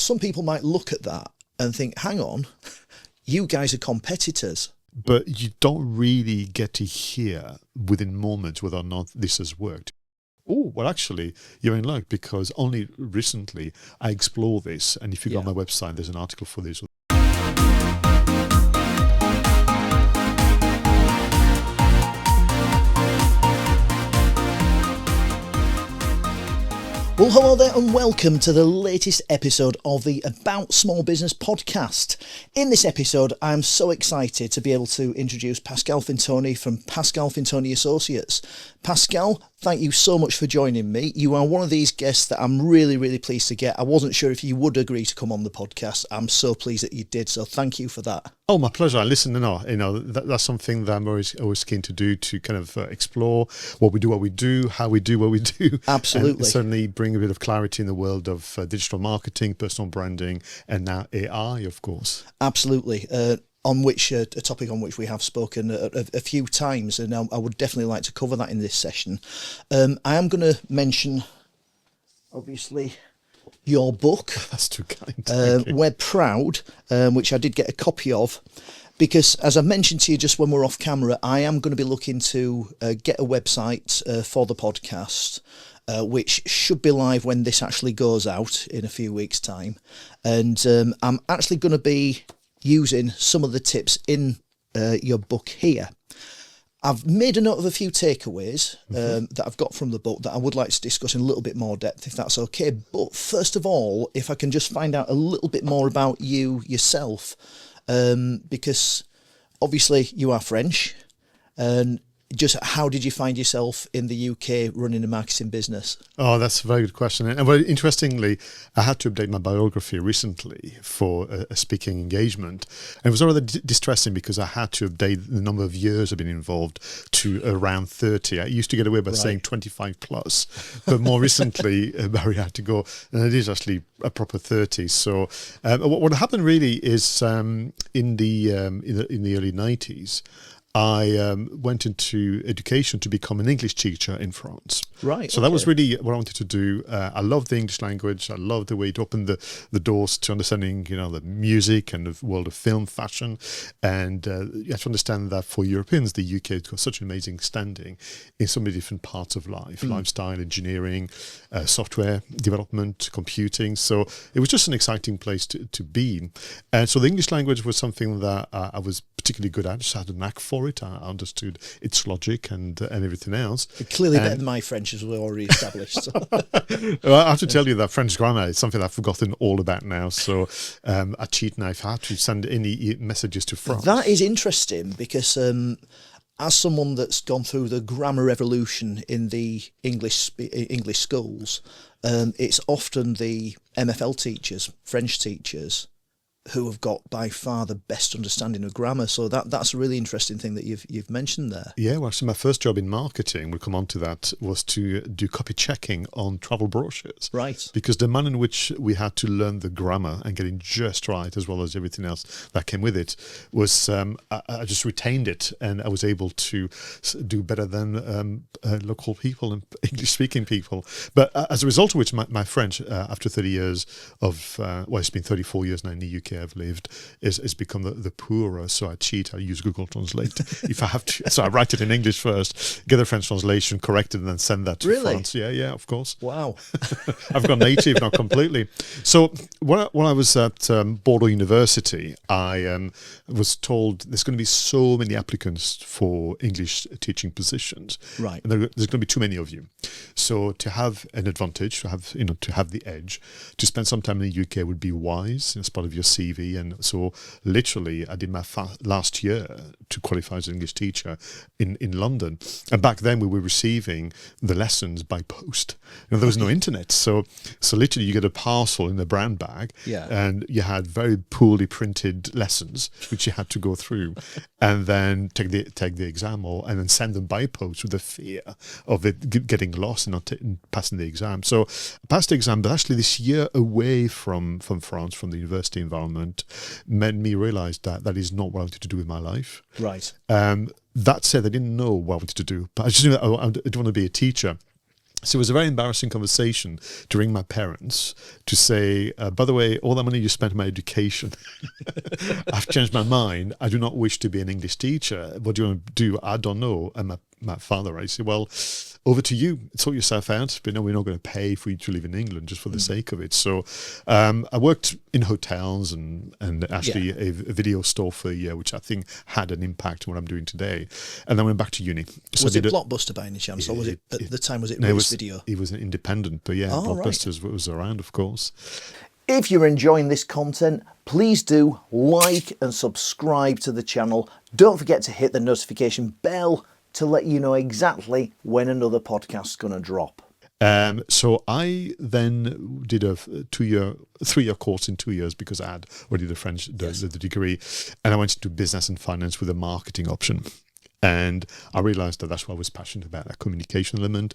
some people might look at that and think, hang on, you guys are competitors. But you don't really get to hear within moments whether or not this has worked. Oh, well, actually, you're in luck, because only recently I explore this. And if you go on my website, there's an article for this. Well, hello there and welcome to the latest episode of the About Small Business podcast. In this episode, I'm so excited to be able to introduce Pascal Fintoni from Pascal Fintoni Associates. Pascal, thank you so much for joining me. You are one of these guests that I'm really, really pleased to get. I wasn't sure if you would agree to come on the podcast. I'm so pleased that you did, so thank you for that. Oh, my pleasure. Listen, that's something that I'm always keen to do, to kind of explore what we do, how we do what we do. Absolutely. And certainly bring a bit of clarity in the world of digital marketing, personal branding, and now AI, of course. Absolutely. A topic on which we have spoken a few times, and I would definitely like to cover that in this session. I am going to mention, obviously, your book. That's too kind. We're Proud, which I did get a copy of, because as I mentioned to you just when we're off camera, I am going to be looking to get a website for the podcast, which should be live when this actually goes out in a few weeks' time. And I'm actually going to be using some of the tips in your book here. I've made a note of a few takeaways that I've got from the book that I would like to discuss in a little bit more depth, if that's okay. But first of all, if I can just find out a little bit more about you yourself, because obviously you are French, and just how did you find yourself in the UK running a marketing business? Oh, that's a very good question. And very interestingly, I had to update my biography recently for a speaking engagement. And it was rather distressing because I had to update the number of years I've been involved to around 30. I used to get away by saying 25 plus, but more recently, Barry had to go, and it is actually a proper 30. So what happened really is in the early 90s, I went into education to become an English teacher in France. Right. So that was really what I wanted to do. I love the English language. I love the way it opened the doors to understanding, the music and the world of film, fashion. And you have to understand that for Europeans, the UK has got such an amazing standing in so many different parts of life, lifestyle, engineering, software development, computing. So it was just an exciting place to be. And so the English language was something that I was particularly good at. I just had a knack for it. I understood its logic and everything else. Clearly better than my French, as we already established. So. Well, I have to tell you that French grammar is something I've forgotten all about now. So I cheat now if I have to send any messages to France. That is interesting because as someone that's gone through the grammar revolution in the English schools, it's often the MFL teachers, French teachers, who have got by far the best understanding of grammar. So that's a really interesting thing that you've mentioned there. Yeah, well, actually my first job in marketing, we'll come on to that, was to do copy checking on travel brochures. Right. Because the manner in which we had to learn the grammar and getting just right, as well as everything else that came with it, was I just retained it, and I was able to do better than local people and English-speaking people. But as a result of which, my French, after 30 years of, it's been 34 years now in the UK, I've lived, is become the poorer. So I cheat. I use Google Translate if I have to. So I write it in English first, get a French translation, correct it, and then send that to France. Yeah, of course. Wow. I've gone native, not completely. So when I was at Bordeaux University, I was told there's going to be so many applicants for English teaching positions. Right. And there's going to be too many of you. So to have an advantage, to have the edge, to spend some time in the UK would be wise as part of your CV. And so literally I did my last year to qualify as an English teacher in London. And back then we were receiving the lessons by post. There was no internet. So literally you get a parcel in a brown bag, and you had very poorly printed lessons, which you had to go through and then take the exam and then send them by post with the fear of it getting lost and not passing the exam. So I passed the exam, but actually this year away from France, from the university environment, made me realize that is not what I wanted to do with my life. Right. That said, I didn't know what I wanted to do, but I just knew that I didn't want to be a teacher. So it was a very embarrassing conversation to ring my parents to say, by the way, all that money you spent on my education, I've changed my mind. I do not wish to be an English teacher. What do you want to do? I don't know. And my father, I said, well, over to you. Sort yourself out. But no, we're not going to pay for you to live in England just for the sake of it. So I worked in hotels and actually a video store for a year, which I think had an impact on what I'm doing today. And then went back to uni. So was it Blockbuster by any chance? Or was it, at the time, was it Video? It was an independent, but yeah, Blockbusters was around, of course. If you're enjoying this content, please do like and subscribe to the channel. Don't forget to hit the notification bell to let you know exactly when another podcast's going to drop. So I then did a 3-year course in 2 years because I had already the degree, and I went into business and finance with a marketing option. And I realized that that's what I was passionate about, that communication element,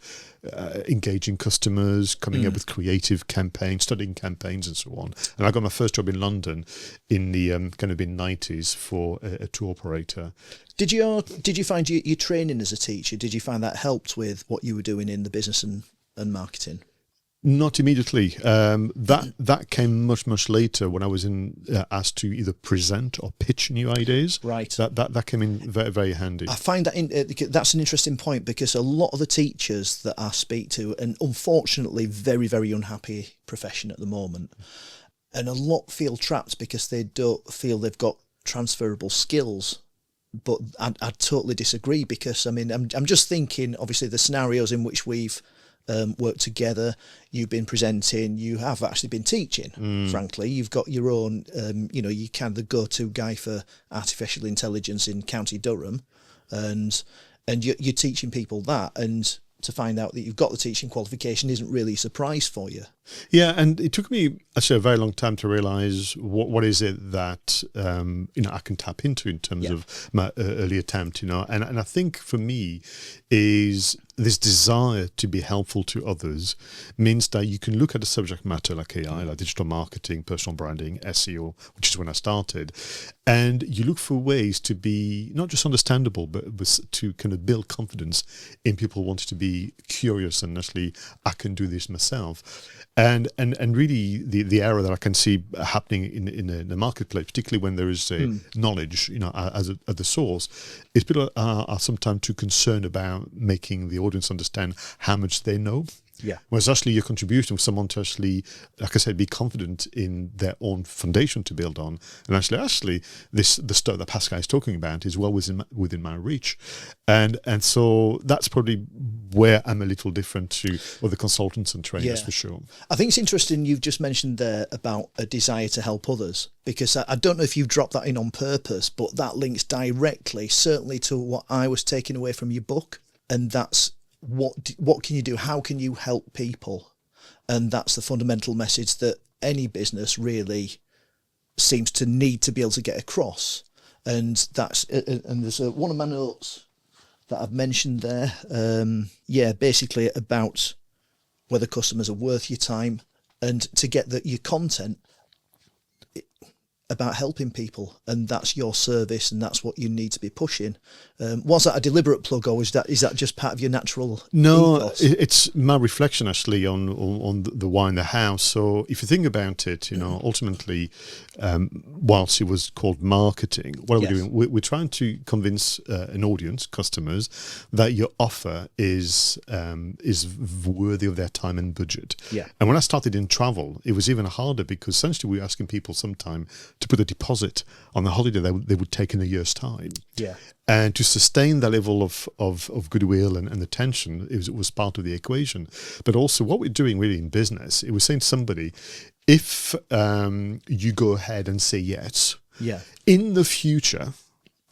engaging customers, coming up with creative campaigns, studying campaigns and so on. And I got my first job in London in the kind of mid-90s for a tour operator. Did you find your training as a teacher, did you find that helped with what you were doing in the business and marketing? Not immediately. That came much later when I was asked to either present or pitch new ideas. Right. That came in very, very handy. I find that that's an interesting point, because a lot of the teachers that I speak to, and unfortunately very, very unhappy profession at the moment, and a lot feel trapped because they don't feel they've got transferable skills. But I totally disagree, because I mean I'm just thinking, obviously, the scenarios in which we've worked together, you've been presenting, you have actually been teaching, frankly. You've got your own, you kind of the go-to guy for artificial intelligence in County Durham, and you're teaching people that, and to find out that you've got the teaching qualification isn't really a surprise for you. Yeah, and it took me actually a very long time to realise what is it that I can tap into in terms of my early attempt, and I think for me is this desire to be helpful to others means that you can look at a subject matter like AI, like digital marketing, personal branding, SEO, which is when I started, and you look for ways to be not just understandable, but to kind of build confidence in people wanting to be curious and actually, I can do this myself. And really the error that I can see happening in the marketplace, particularly when there is a knowledge, as at the source, is people are sometimes too concerned about making the audience understand how much they know. Yeah. Whereas actually your contribution with someone to actually, like I said, be confident in their own foundation to build on. And actually the stuff that Pascal is talking about is well within my reach. And so that's probably where I'm a little different to other consultants and trainers for sure. I think it's interesting you've just mentioned there about a desire to help others, because I don't know if you've dropped that in on purpose, but that links directly, certainly, to what I was taking away from your book. And that's, what can you do? How can you help people? And that's the fundamental message that any business really seems to need to be able to get across. And that's, and there's one of my notes that I've mentioned there. Basically about whether customers are worth your time, and to get your content about helping people, and that's your service, and that's what you need to be pushing. Was that a deliberate plug, or is that just part of your natural ethos? It's my reflection actually on the why in the house. So if you think about it, ultimately, whilst it was called marketing, what are we doing? We're trying to convince an audience, customers, that your offer is worthy of their time and budget. Yeah. And when I started in travel, it was even harder, because essentially we were asking people sometime to put a deposit on the holiday they would take in a year's time. Yeah. And to sustain that level of goodwill and attention, it was part of the equation. But also what we're doing really in business, it was saying to somebody, if you go ahead and say yes, in the future,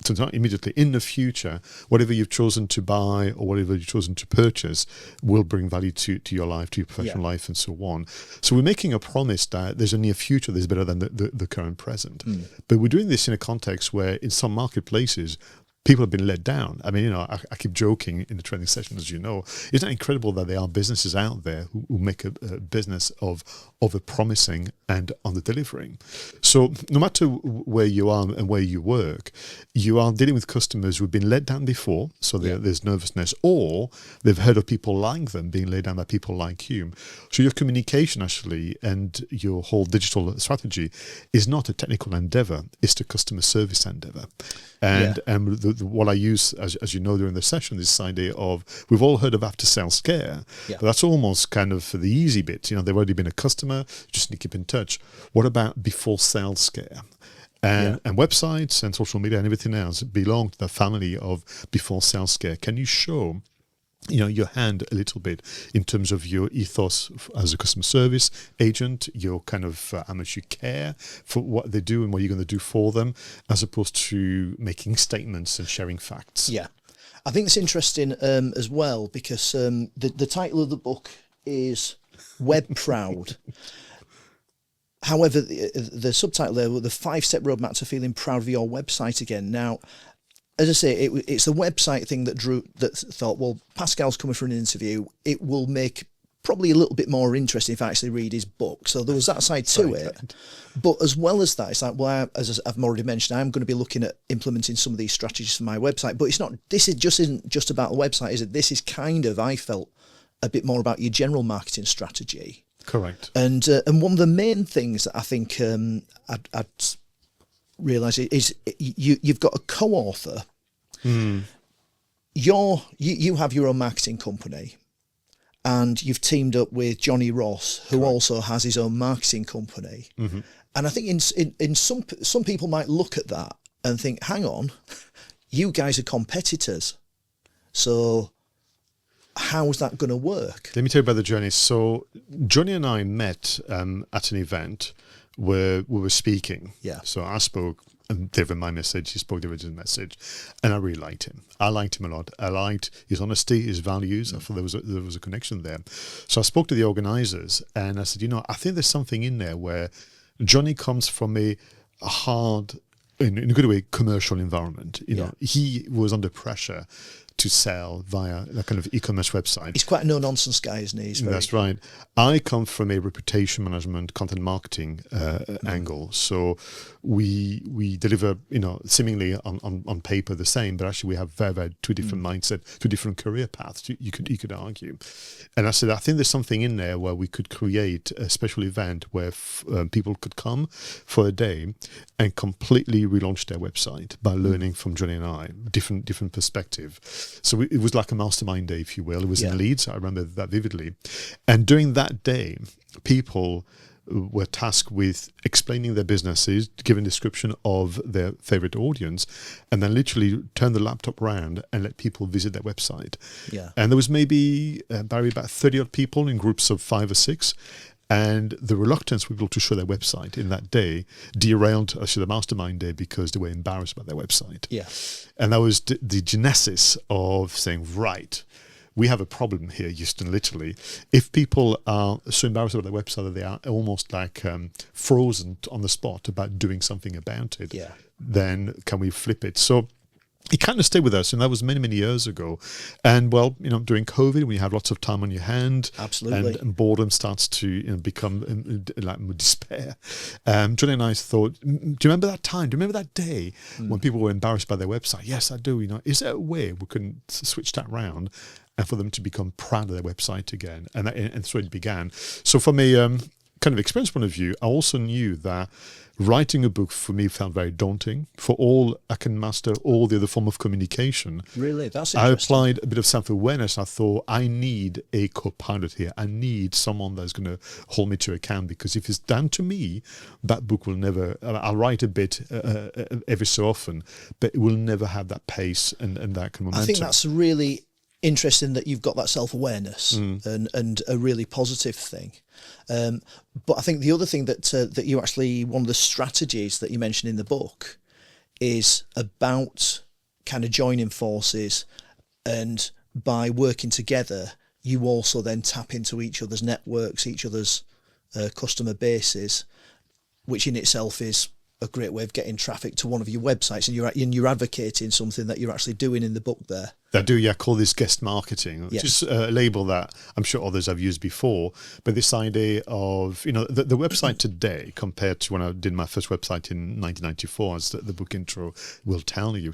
so not immediately, in the future, whatever you've chosen to buy or whatever you've chosen to purchase will bring value to your life, to your professional life, and so on. So we're making a promise that there's a near future that's better than the current present. But we're doing this in a context where in some marketplaces, people have been let down. I mean, I keep joking in the training session, as you know. Isn't it incredible that there are businesses out there who make a business of over-promising and under-delivering? So no matter where you are and where you work, you are dealing with customers who've been let down before, so there's nervousness, or they've heard of people like them being let down by people like you. So your communication, actually, and your whole digital strategy is not a technical endeavor, it's the customer service endeavor. And what I use, as you know, during the session, is this idea of, we've all heard of after-sales care, but that's almost kind of the easy bit. They've already been a customer, just need to keep in touch. What about before-sales care? And websites and social media and everything else belong to the family of before-sales care. Can you show your hand a little bit in terms of your ethos as a customer service agent, your kind of how much you care for what they do and what you're going to do for them, as opposed to making statements and sharing facts? Yeah, I think it's interesting as well, because the title of the book is Web Proud. However, the subtitle there, the 5-step roadmap to feeling proud of your website again. Now, as I say, it's the website thing that thought, well, Pascal's coming for an interview. It will make probably a little bit more interesting if I actually read his book. So there was that side to it. Right. But as well as that, it's like, well, as I've already mentioned, I'm going to be looking at implementing some of these strategies for my website. But it's not. Isn't just about the website, is it? This is kind of, I felt, a bit more about your general marketing strategy. Correct. And one of the main things that I think I'd realise is you've got a co-author. You have your own marketing company, and you've teamed up with Johnny Ross, who also has his own marketing company. And I think in some people might look at that and think, hang on, you guys are competitors, so how's that going to work? Let me tell you about the journey. So Johnny and I met at an event where we were speaking. Yeah. So I spoke and delivered my message. He spoke the original message, and I really liked him. I liked him a lot. I liked his honesty, his values. I thought there was a connection there. So I spoke to the organisers, and I said, I think there's something in there where Johnny comes from a hard, in a good way, commercial environment. He was under pressure to sell via a kind of e-commerce website. He's quite a no-nonsense guy, isn't he? That's right. I come from a reputation management, content marketing angle. So we deliver, seemingly on paper the same, but actually we have very, very two different mindset, two different career paths. You could argue. And I said, I think there's something in there where we could create a special event where people could come for a day and completely relaunch their website by learning from Johnny and I, different perspective. So it was like a mastermind day, if you will. It was in Leeds. I remember that vividly. And during that day, people were tasked with explaining their businesses, giving a description of their favorite audience, and then literally turn the laptop around and let people visit their website. Yeah. And there was maybe, Barry, about 30 odd people in groups of 5 or 6. And the reluctance for people to show their website in that day derailed actually the mastermind day because they were embarrassed about their website. Yeah. And that was the genesis of saying, right, we have a problem here, Houston, literally. If people are so embarrassed about their website that they are almost like frozen on the spot about doing something about it, then can we flip it? So it kind of stayed with us, and that was many, many years ago. And well, during COVID, when you have lots of time on your hand, absolutely, and boredom starts to become like despair. Johnny and I thought, do you remember that time? Do you remember that day when people were embarrassed by their website? Yes, I do. Is there a way we can switch that round and for them to become proud of their website again? And so it began. So from a kind of experience point of view, I also knew that writing a book for me felt very daunting. For all I can master all the other form of communication. Really? That's I interesting. applied a bit of self-awareness. I thought, I need a co-pilot here. I need someone that's going to hold me to account, because if it's down to me, that book will never, I'll write a bit every so often, but it will never have that pace and that kind of momentum. I think that's really interesting that you've got that self-awareness and a really positive thing. But I think the other thing that you actually, one of the strategies that you mentioned in the book is about kind of joining forces, and by working together, you also then tap into each other's networks, each other's customer bases, which in itself is a great way of getting traffic to one of your websites, and you're advocating something that you're actually doing in the book there. I do, yeah. Call this guest marketing, which is a label that I'm sure others have used before. But this idea of, the website today compared to when I did my first website in 1994, as the book intro will tell you,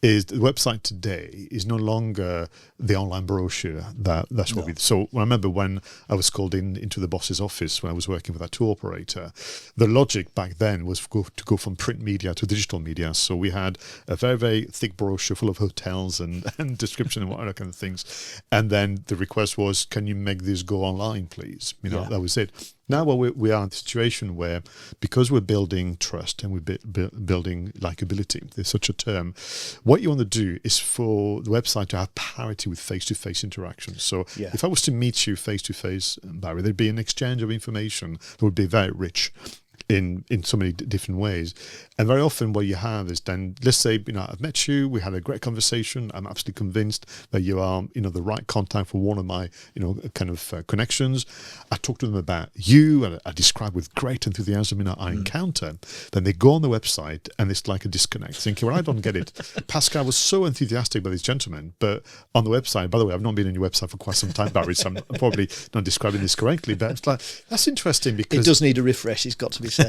is the website today is no longer the online brochure. That's what we. So I remember when I was called into the boss's office when I was working with a tour operator, the logic back then was to go from print media to digital media. So we had a very, very thick brochure full of hotels and description and what other kind of things. And then the request was, can you make this go online, please? That was it. Now we are in a situation where, because we're building trust and we're building likability, there's such a term, what you want to do is for the website to have parity with face-to-face interaction. So if I was to meet you face-to-face, Barry, there'd be an exchange of information that would be very rich in so many different ways. And very often what you have is then, let's say, I've met you, we had a great conversation, I'm absolutely convinced that you are, the right contact for one of my, connections. I talk to them about you, and I describe with great enthusiasm, our encounter. Then they go on the website and it's like a disconnect, thinking, well, I don't get it. Pascal was so enthusiastic about this gentleman, but on the website, by the way, I've not been on your website for quite some time, Barry, so I'm probably not describing this correctly, but it's like, that's interesting because... It does need a refresh, it's got to be said.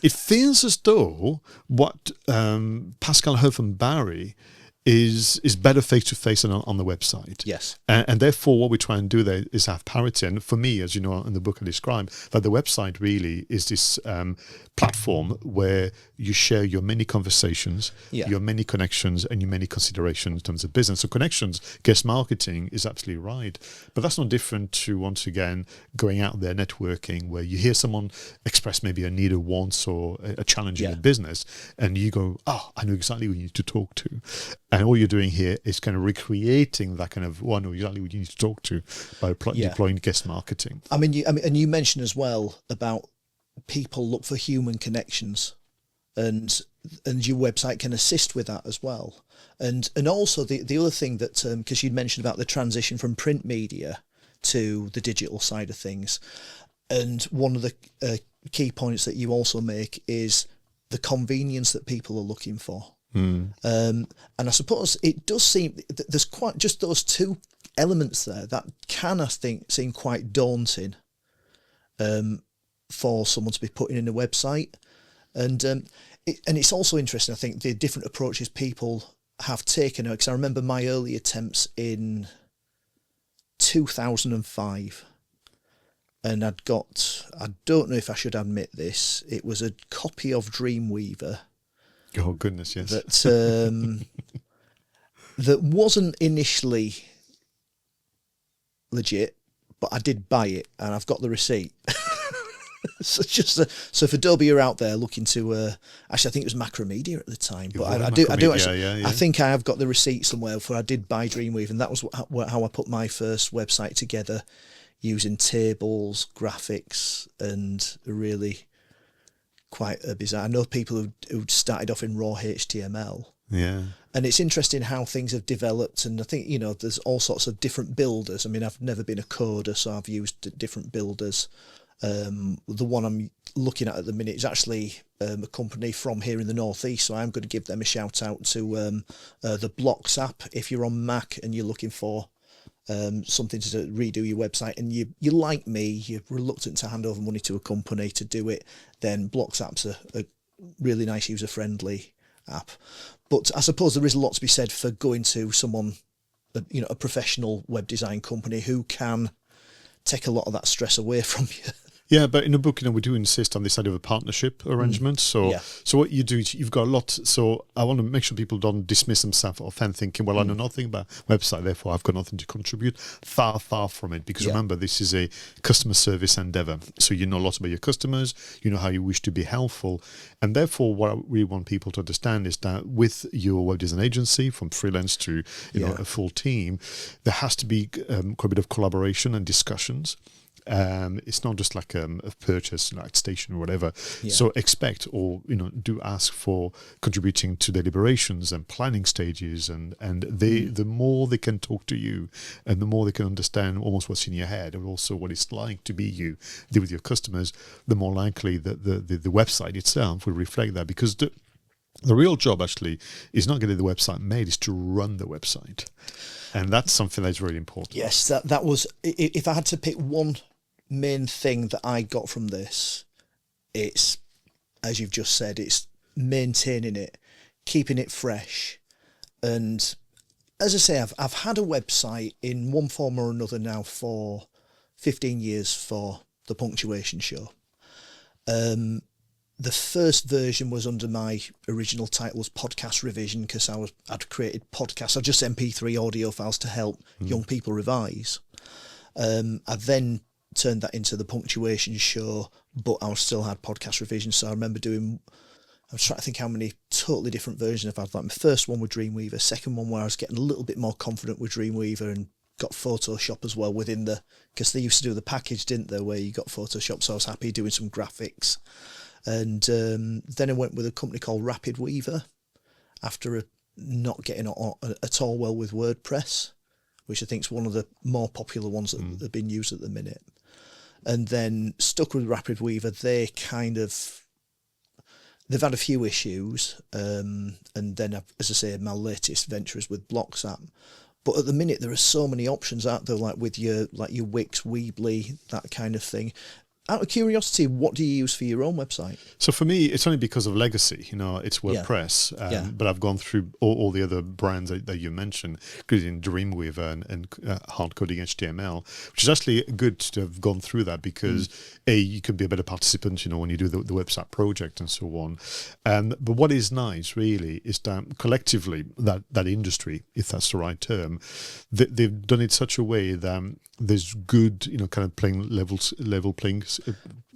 It feels as though what Pascal heard from Barry is better face-to-face than on the website. Yes. And therefore, what we try and do there is have parity. And for me, as you know, in the book I describe, that the website really is this platform where you share your many conversations, your many connections, and your many considerations in terms of business. So connections, guest marketing is absolutely right. But that's not different to, once again, going out there networking, where you hear someone express maybe a need, or wants, or a challenge in the business, and you go, I know exactly who you need to talk to. And all you're doing here is kind of recreating that kind of, I know exactly who you need to talk to by deploying guest marketing. And you mentioned as well about people look for human connections, and your website can assist with that as well. And also the other thing that, because you'd mentioned about the transition from print media to the digital side of things, and one of the key points that you also make is the convenience that people are looking for. And I suppose it does seem that there's quite just those two elements there that can, I think, seem quite daunting for someone to be putting in a website. And it's also interesting, I think, the different approaches people have taken. Because I remember my early attempts in 2005, and I don't know if I should admit this, it was a copy of Dreamweaver. Oh goodness, yes. That that wasn't initially legit, but I did buy it, and I've got the receipt. So for Adobe, you're out there looking to actually, I think it was Macromedia at the time, but I do actually. I think I have got the receipt somewhere for I did buy Dreamweaver, and that was how I put my first website together, using tables, graphics, and really quite bizarre. I know people who started off in raw HTML. Yeah. And it's interesting how things have developed, and I think, there's all sorts of different builders. I mean, I've never been a coder, so I've used different builders. The one I'm looking at the minute is actually a company from here in the Northeast, so I'm going to give them a shout out to the Blocks app. If you're on Mac and you're looking for something to redo your website, and you like me, you're reluctant to hand over money to a company to do it, then Blocks app's a really nice user-friendly app. But I suppose there is a lot to be said for going to someone, a professional web design company who can take a lot of that stress away from you. Yeah, but in the book, we do insist on this idea of a partnership arrangement. So what you do, you've got a lot. So I want to make sure people don't dismiss themselves often thinking, well, I know nothing about website, therefore I've got nothing to contribute. Far, far from it. Because remember, this is a customer service endeavor. So you know a lot about your customers, you know how you wish to be helpful. And therefore, what we want people to understand is that with your web design agency, from freelance to a full team, there has to be quite a bit of collaboration and discussions. It's not just like a purchase, like station or whatever. Yeah. So expect, or do ask for contributing to deliberations and planning stages, and the more they can talk to you, and the more they can understand almost what's in your head, and also what it's like to be you, deal with your customers, the more likely that the website itself will reflect that. Because the real job actually is not getting the website made, is to run the website. And that's something that's really important. Yes, that was, if I had to pick one main thing that I got from this, it's, as you've just said, it's maintaining it, keeping it fresh. And as I say, I've had a website in one form or another now for 15 years for the Punctuation Show. The first version was under my original title was Podcast Revision, because I'd created podcasts, just MP3 audio files to help young people revise. I then turned that into the Punctuation Show, but I still had Podcast Revision. So I remember I was trying to think how many totally different versions I've had. Like my first one with Dreamweaver, second one where I was getting a little bit more confident with Dreamweaver and got Photoshop as well because they used to do the package, didn't they, where you got Photoshop. So I was happy doing some graphics. And then I went with a company called Rapid Weaver after not getting at all well with WordPress, which I think is one of the more popular ones that have been used at the minute. And then stuck with Rapid Weaver. They've had a few issues. And then, as I say, my latest venture is with BlocksApp. But at the minute, there are so many options out there, like with your Wix, Weebly, that kind of thing. Out of curiosity, what do you use for your own website? So for me, it's only because of legacy. It's WordPress. But I've gone through all the other brands that you mentioned, including Dreamweaver and hard-coding HTML, which is actually good to have gone through that because, you can be a better participant, when you do the website project and so on. But what is nice, really, is that collectively, that industry, if that's the right term, they've done it such a way that there's good, kind of level playing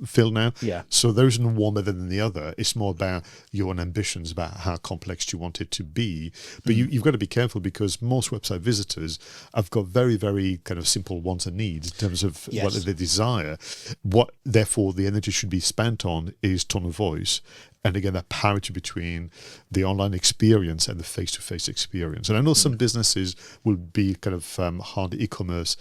field now. Yeah. So there isn't one better than the other. It's more about your own ambitions, about how complex you want it to be. But you've got to be careful because most website visitors have got very, very kind of simple wants and needs in terms of what they desire. What, therefore, the energy should be spent on is tone of voice. And again, that parity between the online experience and the face-to-face experience. And I know some businesses will be kind of hard e-commerce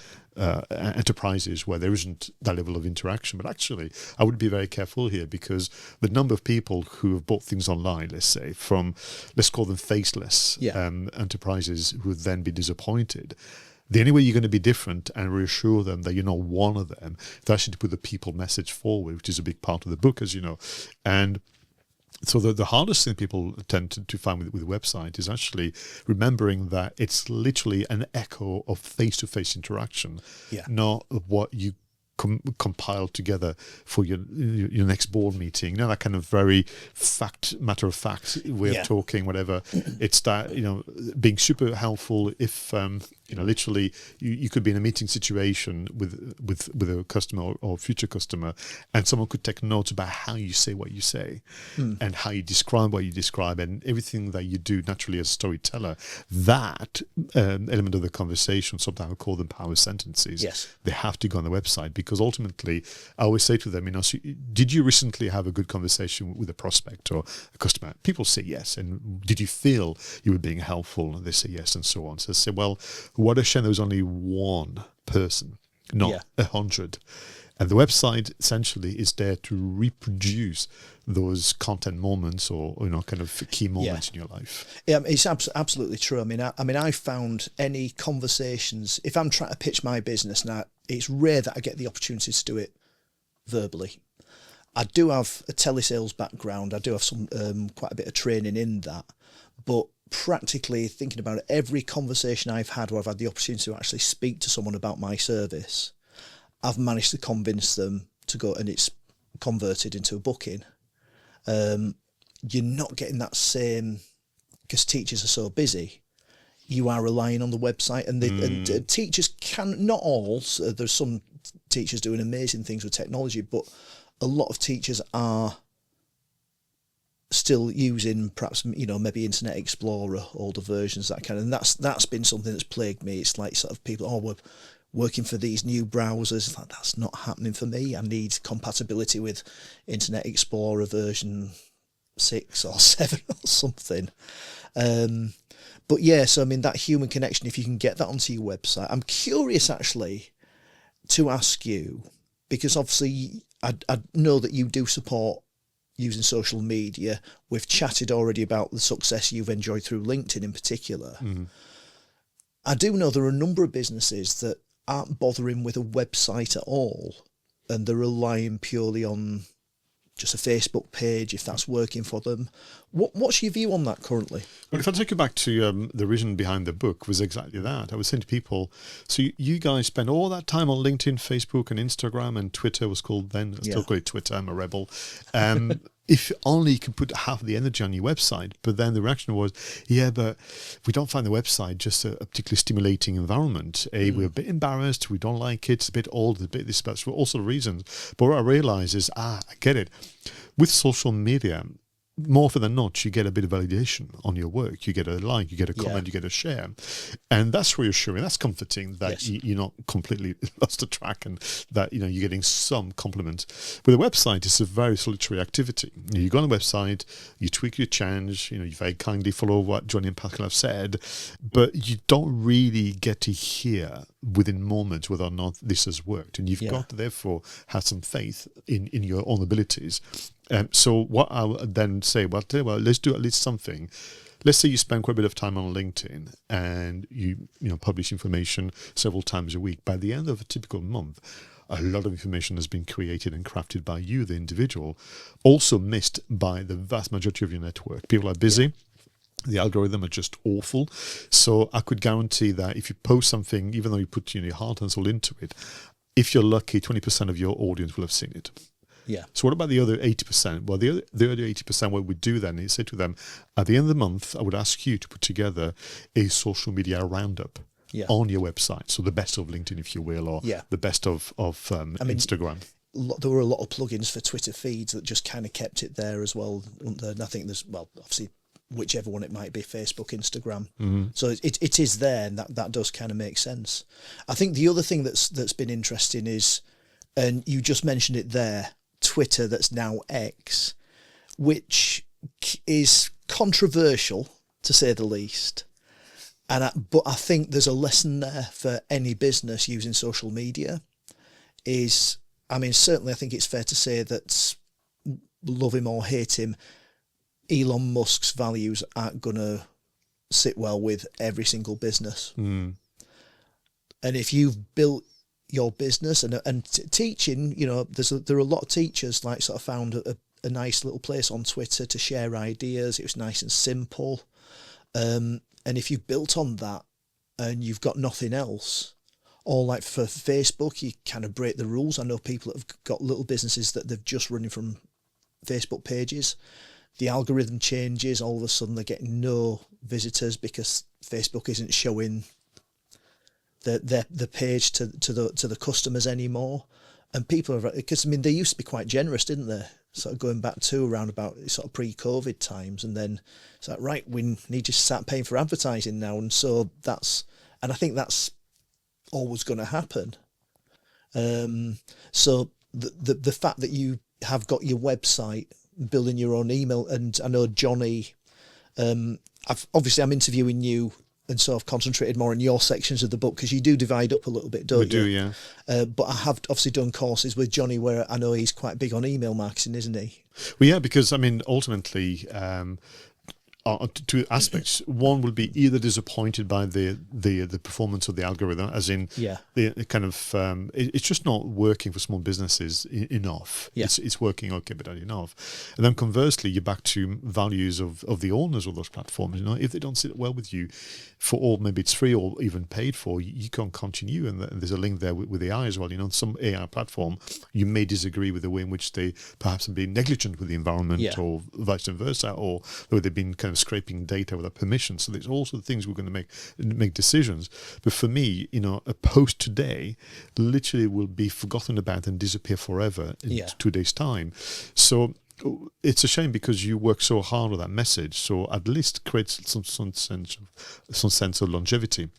enterprises where there isn't that level of interaction. But actually, I would be very careful here because the number of people who have bought things online, let's call them faceless enterprises who would then be disappointed. The only way you're going to be different and reassure them that you're not one of them is actually to put the people message forward, which is a big part of the book, as you know. And so the hardest thing people tend to find with the website is actually remembering that it's literally an echo of face-to-face interaction, not what you compile together for your next board meeting. That kind of very matter of fact way of talking, whatever. It's that, being super helpful if, literally you could be in a meeting situation with a customer or future customer, and someone could take notes about how you say what you say and how you describe what you describe, and everything that you do naturally as a storyteller. That element of the conversation, sometimes I call them power sentences. Yes. They have to go on the website because ultimately I always say to them, so did you recently have a good conversation with a prospect or a customer? People say yes. And did you feel you were being helpful? And they say yes, and so on. So I say, well, what a shame there was only one person, not 100. And the website essentially is there to reproduce those content moments or kind of key moments in your life. Yeah, it's absolutely true. I mean, I found any conversations, if I'm trying to pitch my business now, it's rare that I get the opportunity to do it verbally. I do have a telesales background. I do have some quite a bit of training in that, but practically thinking about it, every conversation I've had where I've had the opportunity to actually speak to someone about my service, I've managed to convince them to go, and it's converted into a booking. You're not getting that same, because teachers are so busy. You are relying on the website, and teachers can, not all, so there's some teachers doing amazing things with technology, but a lot of teachers are still using perhaps, maybe Internet Explorer, older versions, that kind of, and that's been something that's plagued me. It's like sort of people, working for these new browsers. Like, that's not happening for me. I need compatibility with Internet Explorer version 6 or 7 or something. But yeah, so I mean, that human connection, if you can get that onto your website. I'm curious actually to ask you, because obviously I know that you do support using social media. We've chatted already about the success you've enjoyed through LinkedIn in particular. Mm-hmm. I do know there are a number of businesses that aren't bothering with a website at all, and they're relying purely on just a Facebook page, if that's working for them. What's your view on that currently? Well, if I take you back to the reason behind the book was exactly that. I was saying to people, so you guys spend all that time on LinkedIn, Facebook and Instagram, and Twitter was called then. I still call it Twitter, I'm a rebel. If only you could put half the energy on your website. But then the reaction was, yeah, but we don't find the website just a particularly stimulating environment. We're a bit embarrassed, we don't like it, it's a bit old, a bit this, but for all sorts of reasons. But what I realised is, I get it. With social media, more often than not, you get a bit of validation on your work. You get a like, you get a comment, you get a share. And that's reassuring. That's comforting that you're not completely lost the track and that, you're getting some compliment. With a website, it's a very solitary activity. You go on the website, you tweak, you change, you very kindly follow what Johnny and Pascal have said, but you don't really get to hear within moments whether or not this has worked. And you've got to therefore have some faith in your own abilities. So what I'll then say, well, let's do at least something. Let's say you spend quite a bit of time on LinkedIn and you publish information several times a week. By the end of a typical month, a lot of information has been created and crafted by you, the individual, also missed by the vast majority of your network. People are busy. The algorithm are just awful. So I could guarantee that if you post something, even though you put your heart and soul into it, if you're lucky, 20% of your audience will have seen it. Yeah. So what about the other 80%? Well, the other 80%, what we do then is say to them, at the end of the month, I would ask you to put together a social media roundup on your website. So the best of LinkedIn, if you will, or the best of Instagram. There were a lot of plugins for Twitter feeds that just kind of kept it there as well. And I think there's, obviously, whichever one it might be, Facebook, Instagram. Mm-hmm. So it is there, and that does kind of make sense. I think the other thing that's been interesting is, and you just mentioned it there, Twitter, that's now X, which is controversial to say the least. But I think there's a lesson there for any business using social media. Certainly I think it's fair to say that, love him or hate him, Elon Musk's values aren't going to sit well with every single business. And if you've built your business and teaching, there are a lot of teachers like sort of found a nice little place on Twitter to share ideas. It was nice and simple. And if you've built on that and you've got nothing else, or like for Facebook, you kind of break the rules. I know people that have got little businesses that they've just running from Facebook pages. The algorithm changes, all of a sudden they're getting no visitors because Facebook isn't showing the page to the customers anymore. And people are, because they used to be quite generous, didn't they? Sort of going back to around about sort of pre-COVID times, and then it's like, right, we need to start paying for advertising now, and so I think that's always going to happen. So the fact that you have got your website, building your own email, and I know Johnny, I'm interviewing you, and so I've concentrated more on your sections of the book because you do divide up a little bit, don't you? We do, yeah. But I have obviously done courses with Johnny where I know he's quite big on email marketing, isn't he? Well, yeah, because ultimately, two aspects. One will be either disappointed by the performance of the algorithm, as in the kind of it's just not working for small businesses enough. Yeah. It's working okay, but not enough. And then conversely, you're back to values of the owners of those platforms. If they don't sit well with you, for all, maybe it's free or even paid for, you can't continue. And there's a link there with AI as well. Some AI platform, you may disagree with the way in which they perhaps have been negligent with the environment, or vice versa, or whether they've been kind of scraping data without permission. So there's all sorts of things we're going to make decisions. But for me, a post today literally will be forgotten about and disappear forever in 2 days' time. So it's a shame because you work so hard on that message. So at least create some sense of longevity.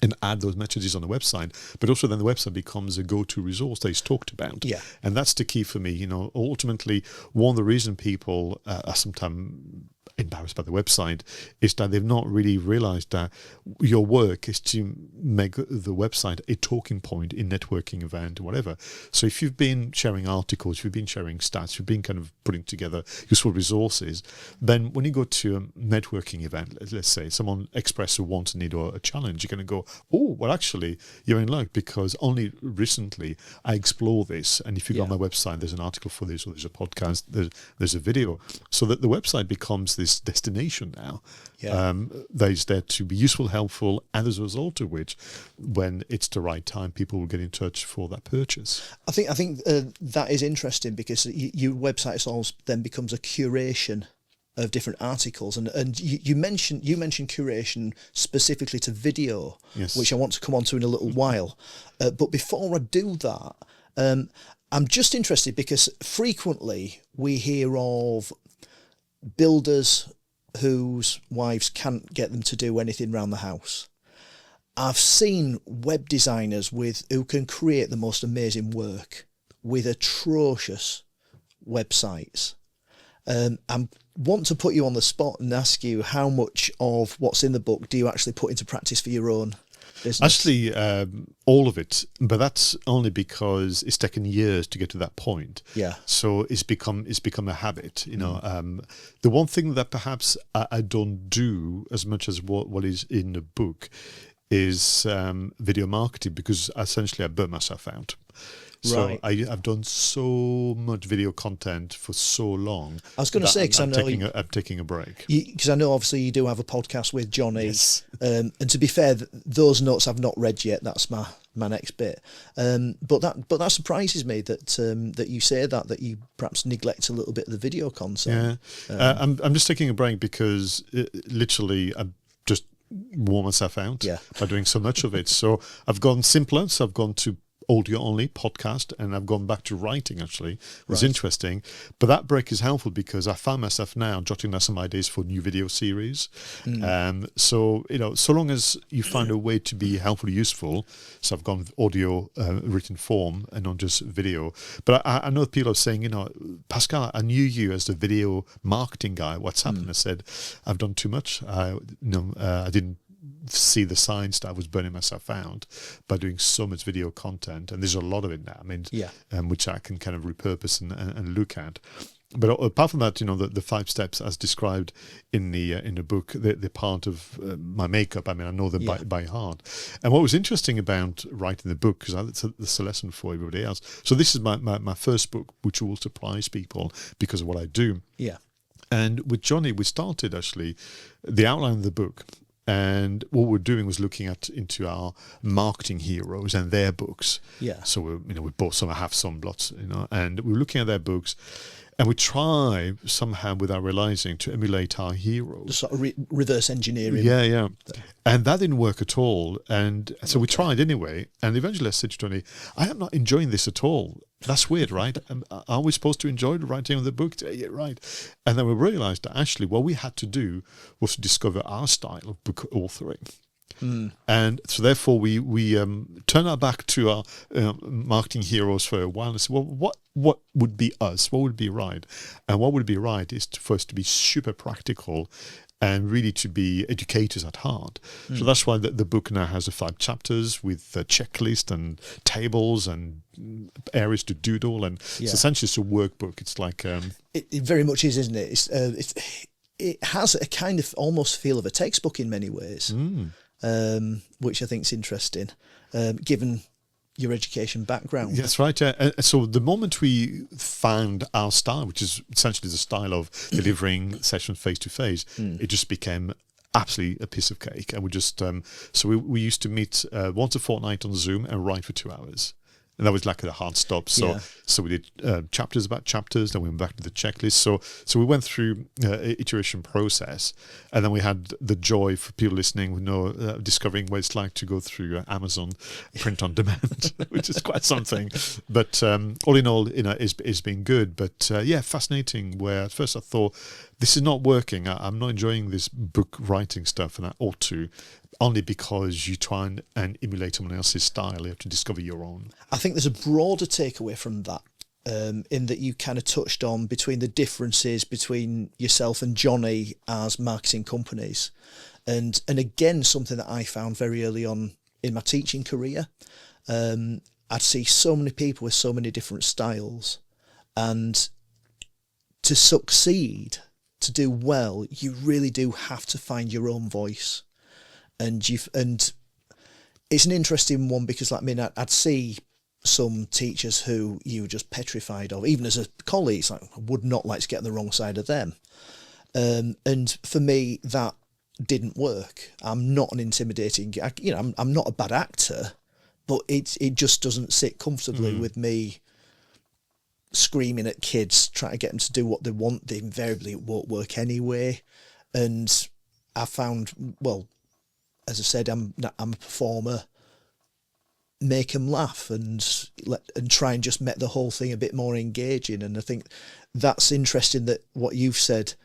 and add those messages on the website, but also then the website becomes a go-to resource that is talked about. Yeah. And that's the key for me. You know, ultimately, one of the reasons people are sometimes embarrassed by the website is that they've not really realized that your work is to make the website a talking point in networking event or whatever. So if you've been sharing articles, if you've been sharing stats, you've been kind of putting together useful resources, then when you go to a networking event, let's say someone express a want, a need, or a challenge, you're going to go, oh, well, actually, you're in luck because only recently I explore this. And if you go on my website, there's an article for this, or there's a podcast, there's a video. So that the website becomes this destination now that is there to be useful, helpful, and as a result of which, when it's the right time, people will get in touch for that purchase. I think that is interesting because your website also then becomes a curation of different articles, and you mentioned curation specifically to video, yes, which I want to come on to in a little while. But before I do that, I'm just interested because frequently we hear of builders whose wives can't get them to do anything around the house. I've seen web designers who can create the most amazing work with atrocious websites. I want to put you on the spot and ask you how much of what's in the book do you actually put into practice for your own business? Actually, all of it, but that's only because it's taken years to get to that point. Yeah. So it's become a habit. You know, the one thing that perhaps I don't do as much as what is in the book is video marketing, because essentially I burnt myself out. So right. I've done so much video content for so long. I was going to say, because I'm taking a break. Because I know obviously you do have a podcast with Johnny. Yes. And to be fair, those notes I've not read yet. That's my next bit. But that surprises me that you say that you perhaps neglect a little bit of the video content. Yeah. I'm just taking a break because literally I'm just wore myself out by doing so much of it. So I've gone simpler. So I've gone to audio only podcast, and I've gone back to writing. Actually, it was interesting, but that break is helpful because I find myself now jotting down some ideas for new video series. So you know, so long as you find a way to be helpful, useful. So I've gone with audio, written form, and not just video. But I know people are saying, you know, Pascal, I knew you as the video marketing guy. What's happened? I said, I've done too much. I didn't see the signs that I was burning myself out by doing so much video content, and there's a lot of it now. I mean, which I can kind of repurpose and look at. But apart from that, you know, the 5 steps as described in the book, they're part of my makeup. I mean, I know them by heart. And what was interesting about writing the book, because it's a lesson for everybody else. So this is my first book, which will surprise people because of what I do. Yeah. And with Johnny, we started actually the outline of the book. And what we're doing was looking into our marketing heroes and their books. Yeah. So we bought some, I have some lots, and we're looking at their books, and we try somehow, without realizing, to emulate our heroes. The sort of reverse engineering. Yeah. And that didn't work at all. And so we tried anyway. And eventually I said to Johnny, I am not enjoying this at all. That's weird, right? Are we supposed to enjoy the writing of the book? Yeah, right. And then we realized that actually what we had to do was to discover our style of book authoring. And so therefore we turn our back to our marketing heroes for a while and say, well, what would be us? What would be right? And what would be right is for us to be super practical and really to be educators at heart. So that's why the book now has 5 chapters with a checklist and tables and areas to doodle, and it's essentially it's a workbook. It's like it very much is, isn't it? It has a kind of almost feel of a textbook in many ways, which I think is interesting, given your education background. That's right. So the moment we found our style, which is essentially the style of delivering sessions face to face, it just became absolutely a piece of cake. And we just so we used to meet once a fortnight on Zoom and write for 2 hours. And that was like a hard stop. So we did chapters about chapters. Then we went back to the checklist. So we went through iteration process, and then we had the joy for people listening who know discovering what it's like to go through Amazon print on demand, which is quite something. But all in all, it's been good. But fascinating. Where at first I thought, this is not working. I'm not enjoying this book writing stuff, and I ought to. only because you try and emulate someone else's style. You have to discover your own. I think there's a broader takeaway from that, in that you kind of touched on between the differences between yourself and Johnny as marketing companies. And again, something that I found very early on in my teaching career, I'd see so many people with so many different styles, and to succeed, to do well, you really do have to find your own voice. And it's an interesting one because, like, I mean, I'd see some teachers who you were just petrified of, even as a colleague. It's like, I would not like to get on the wrong side of them. And for me, that didn't work. I'm not an intimidating, I'm not a bad actor, but it just doesn't sit comfortably with me screaming at kids, trying to get them to do what they want. Invariably, it won't work anyway. And I found, well, as I said, I'm a performer. Make them laugh and try and just make the whole thing a bit more engaging. And I think that's interesting that what you've said,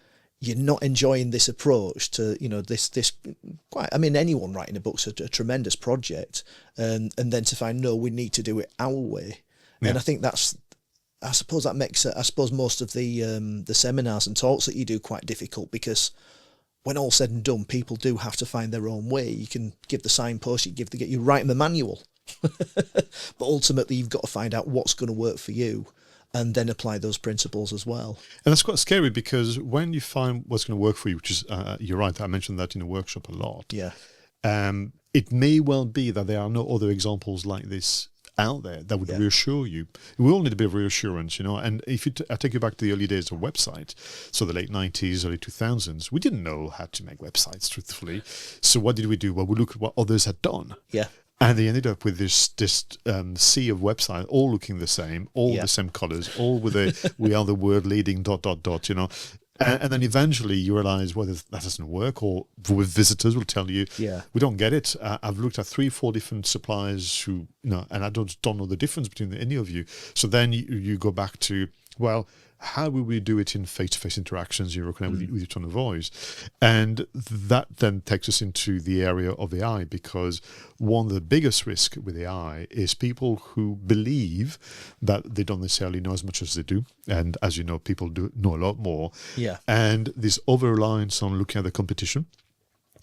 you're not enjoying this approach to, this quite, I mean, anyone writing a book's a tremendous project, and then to find, no, we need to do it our way. Yeah. And I think I suppose that makes most of the seminars and talks that you do quite difficult, because when all said and done, people do have to find their own way. You can give the signpost, you write them a manual, but ultimately you've got to find out what's going to work for you, and then apply those principles as well. And that's quite scary, because when you find what's going to work for you, which is, you're right, I mentioned that in a workshop a lot. Yeah. It may well be that there are no other examples like this out there that would reassure you. We all need a bit of reassurance, and if I take you back to the early days of websites, so the late 90s, early 2000s, we didn't know how to make websites, truthfully. So what did we do? Well, we looked at what others had done. Yeah. And they ended up with this sea of websites, all looking the same, all the same colors, all with we are the world leading ... And then eventually you realize, well, that doesn't work, or with visitors will tell you, we don't get it. I've looked at 3-4 different suppliers who, and I don't know the difference between any of you. So then you go back to, well, how will we do it in face-to-face interactions, with your tone of voice? And that then takes us into the area of AI, because one of the biggest risks with AI is people who believe that they don't necessarily know as much as they do. And as you know, people do know a lot more. Yeah. And this over-reliance on looking at the competition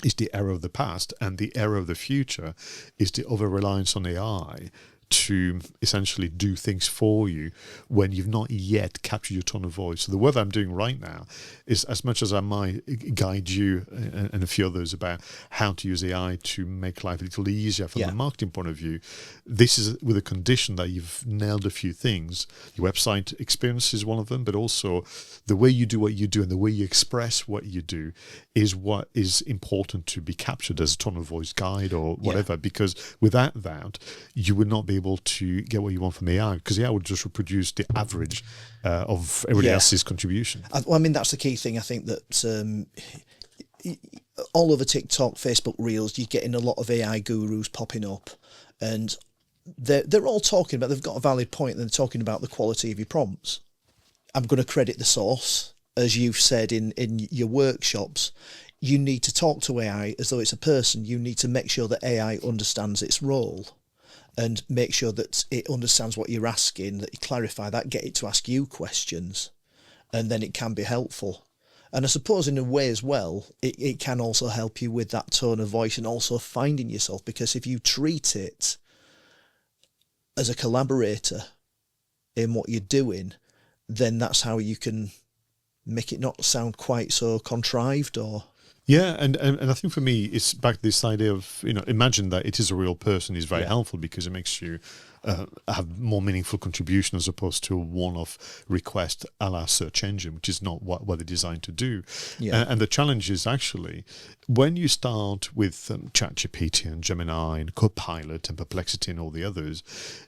is the error of the past, and the error of the future is the over-reliance on AI to essentially do things for you when you've not yet captured your tone of voice. So the work I'm doing right now is, as much as I might guide you and a few others about how to use AI to make life a little easier from the marketing point of view, this is with a condition that you've nailed a few things. Your website experience is one of them, but also the way you do what you do and the way you express what you do is what is important to be captured as a tone of voice guide or whatever, because without that, you would not be able to get what you want from AI, because AI would just reproduce the average of everybody else's contribution. I mean, that's the key thing. I think that all over TikTok, Facebook Reels, you're getting a lot of AI gurus popping up, and they're all talking about, they've got a valid point, and they're talking about the quality of your prompts. I'm going to credit the source. As you've said in your workshops, you need to talk to AI as though it's a person. You need to make sure that AI understands its role, and make sure that it understands what you're asking, that you clarify that, get it to ask you questions, and then it can be helpful. And I suppose in a way as well, it can also help you with that tone of voice and also finding yourself, because if you treat it as a collaborator in what you're doing, then that's how you can make it not sound quite so contrived or... Yeah, and I think for me, it's back to this idea of, imagine that it is a real person is very helpful, because it makes you have more meaningful contribution as opposed to a one-off request a la search engine, which is not what they're designed to do. Yeah. And the challenge is actually, when you start with ChatGPT and Gemini and Copilot and Perplexity and all the others,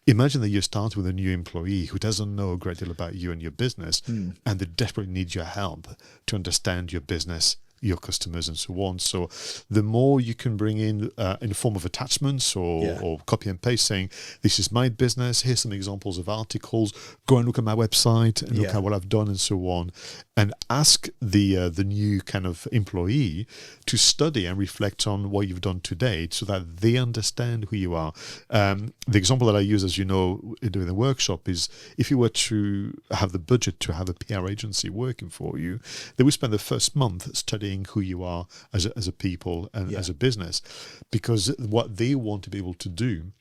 imagine that you start with a new employee who doesn't know a great deal about you and your business, and they desperately need your help to understand your business your customers and so on. So the more you can bring in the form of attachments or copy and paste saying, this is my business, here's some examples of articles, go and look at my website and look at what I've done and so on, and ask the new kind of employee to study and reflect on what you've done to date so that they understand who you are. The example that I use, as you know, during the workshop is if you were to have the budget to have a PR agency working for you, they would spend the first month studying who you are as a people and as a business, because what they want to be able to do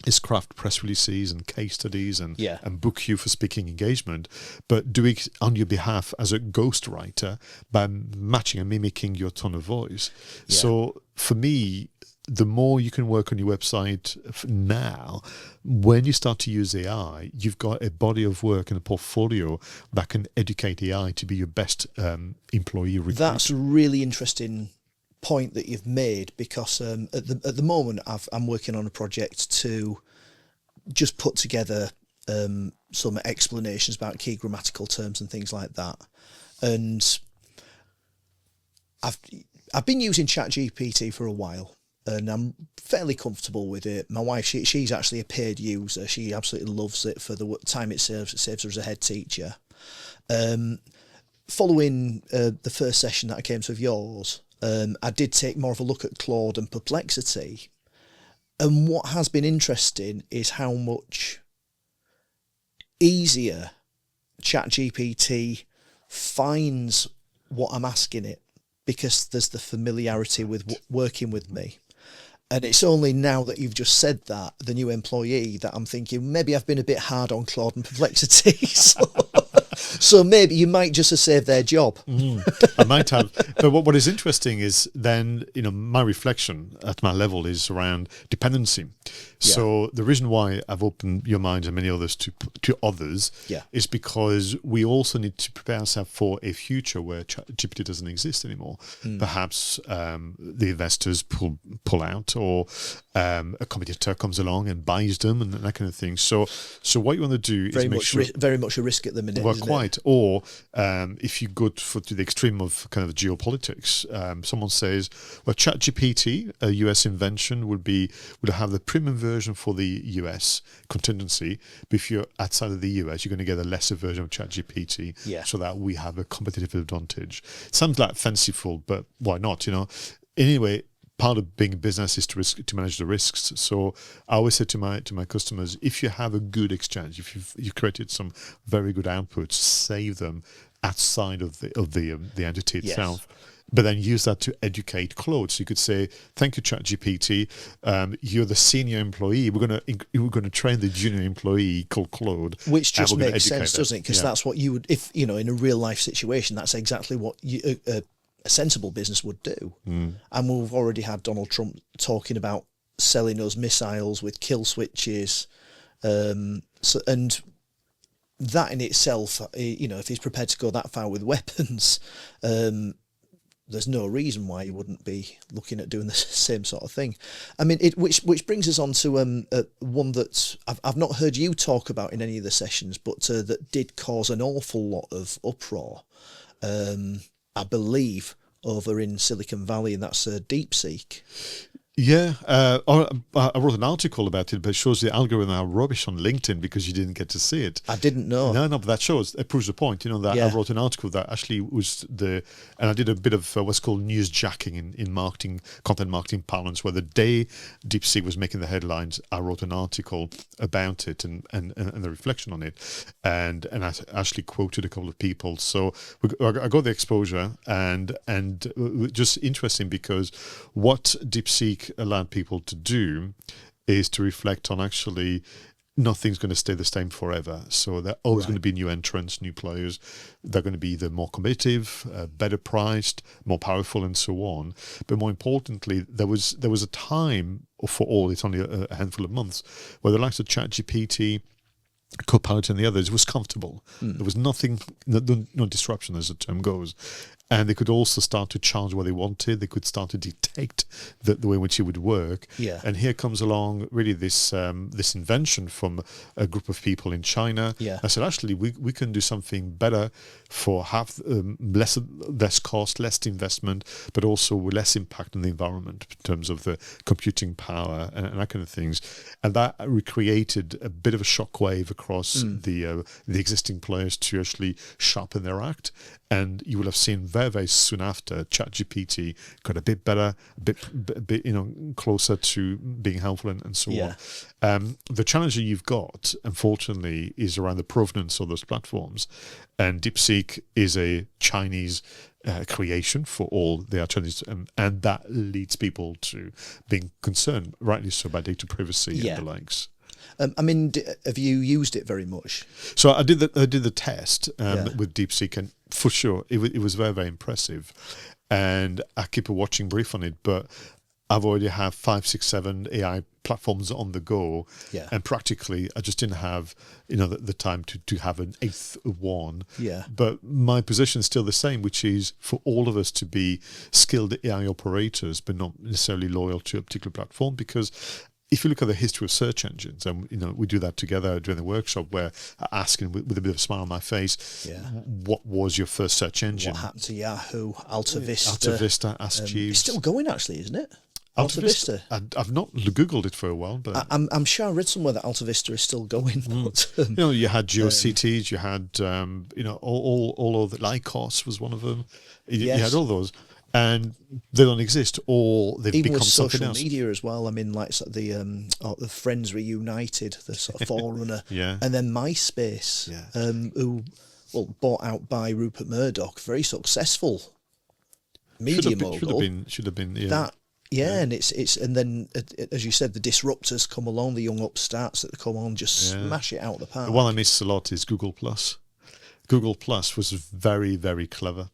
is craft press releases and case studies and book you for speaking engagement, but do it on your behalf as a ghostwriter by matching and mimicking your tone of voice. So for me, the more you can work on your website now, when you start to use AI, you've got a body of work and a portfolio that can educate AI to be your best employee recruit. That's a really interesting point that you've made, because at the moment I'm working on a project to just put together some explanations about key grammatical terms and things like that, and I've been using ChatGPT for a while, and I'm fairly comfortable with it. My wife, she's actually a paid user. She absolutely loves it for the time it saves her as a head teacher. Following the first session that I came to of yours, I did take more of a look at Claude and Perplexity. And what has been interesting is how much easier ChatGPT finds what I'm asking it, because there's the familiarity with working with me. And it's only now that you've just said that, the new employee, that I'm thinking maybe I've been a bit hard on Claude and Perplexity. So maybe you might just have saved their job. I might have. But what is interesting is then, my reflection at my level is around dependency. So the reason why I've opened your mind and many others to others is because we also need to prepare ourselves for a future where GPT doesn't exist anymore. Perhaps the investors pull out, or a competitor comes along and buys them and that kind of thing. So what you want to do is make sure... Very much a risk at the minute, isn't quite. It? Or if you go to the extreme of kind of geopolitics, someone says, well, ChatGPT, a US invention, would have the premium version for the US contingency, but if you're outside of the US, you're going to get a lesser version of ChatGPT, so that we have a competitive advantage. Sounds like fanciful, but why not? Anyway, part of being a business is to manage the risks. So I always say to my customers, if you have a good exchange, if you've created some very good outputs, save them outside of the entity itself. But then use that to educate Claude. So you could say, "Thank you, ChatGPT. You're the senior employee. We're going to train the junior employee called Claude." Which just makes sense, doesn't it? Because that's what you would, if in a real life situation, that's exactly what a sensible business would do. And we've already had Donald Trump talking about selling us missiles with kill switches, and that in itself, if he's prepared to go that far with weapons, there's no reason why you wouldn't be looking at doing the same sort of thing. I mean, which brings us on to one that I've not heard you talk about in any of the sessions, but that did cause an awful lot of uproar, I believe, over in Silicon Valley, and that's DeepSeek. Yeah, I wrote an article about it, but it shows the algorithm are rubbish on LinkedIn because you didn't get to see it. I didn't know. No, but it proves the point. That I wrote an article that actually was and I did a bit of what's called newsjacking in marketing, content marketing parlance, where the day DeepSeek was making the headlines, I wrote an article about it and the reflection on it, and I actually quoted a couple of people. So I got the exposure, and just interesting because what DeepSeek allowed people to do is to reflect on actually nothing's going to stay the same forever. So there are always going to be new entrants, new players. They're going to be either more competitive, better priced, more powerful, and so on. But more importantly, there was a time for all, it's only a handful of months, where the likes of ChatGPT Copilot and the others was comfortable. There was nothing, no disruption as the term goes. And they could also start to charge what they wanted. They could start to detect the way in which it would work. Yeah. And here comes along really this this invention from a group of people in China. Yeah. I said, actually, we can do something better for less cost, less investment, but also with less impact on the environment in terms of the computing power and that kind of things. And that recreated a bit of a shockwave across the existing players to actually sharpen their act. And you will have seen very, very soon after, ChatGPT got a bit better, a bit closer to being helpful and so on. The challenge that you've got, unfortunately, is around the provenance of those platforms. And DeepSeek is a Chinese creation for all they are Chinese, and that leads people to being concerned, rightly so, by data privacy and the likes. I mean, have you used it very much? So I did the test with DeepSeek, and for sure it was very, very impressive. And I keep a watching brief on it, but I've already have 5, 6, 7 AI platforms on the go, and practically I just didn't have the time to have an 8th one. But my position is still the same, which is for all of us to be skilled AI operators, but not necessarily loyal to a particular platform, because if you look at the history of search engines, and we do that together during the workshop, where I ask, with a bit of a smile on my face, what was your first search engine? What happened to Yahoo? Alta Vista. Alta Vista, Ask Jeeves. It's still going, actually, isn't it? Alta Vista. I've not Googled it for a while, but I'm sure I read somewhere that Alta Vista is still going. But, you had GeoCities, you had all of the Lycos was one of them. You had all those. And they don't exist, or they've even become with something social else. media as well. I mean, like sort of the Friends Reunited, the sort of forerunner, and then MySpace, who bought out by Rupert Murdoch, very successful media mogul. Should have been. That. And it's and then as you said, the disruptors come along, the young upstarts that come on, just smash it out of the park. The one I miss a lot is Google Plus. Google Plus was very, very clever.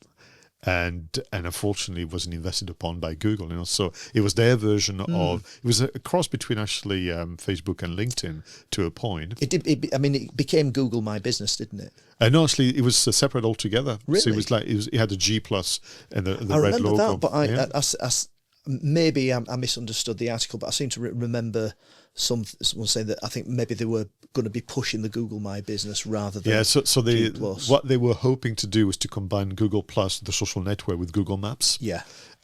And unfortunately wasn't invested upon by Google, so it was their version of, it was a cross between actually Facebook and LinkedIn to a point. It became Google My Business, didn't it? No, actually, it was separate altogether. Really? So it was like it had a G plus and the I red remember logo. that, but maybe I misunderstood the article, but I seem to remember someone saying that I think maybe they were going to be pushing the Google My Business rather than what they were hoping to do was to combine Google Plus, the social network, with Google Maps.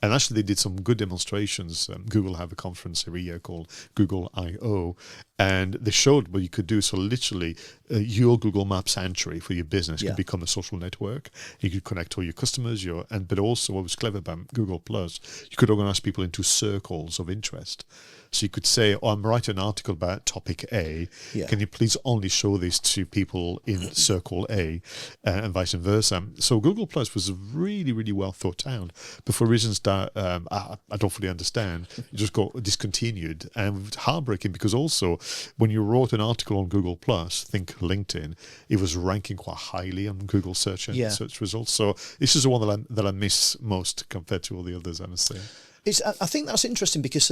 And actually they did some good demonstrations. Google have a conference every year called Google I/O, and they showed what you could do. So literally your Google Maps entry for your business could become a social network. You could connect all your customers, but also what was clever about Google Plus, you could organize people into circles of interest. So you could say, I'm writing an article about topic A. Can you please only show this to people in circle A, and vice versa? So Google Plus was really, really well thought out, but for reasons that I don't fully understand, it just got discontinued. And it's heartbreaking, because also when you wrote an article on Google Plus, think LinkedIn, it was ranking quite highly on Google search and search results. So this is the one that I miss most compared to all the others, I must say. I think that's interesting, because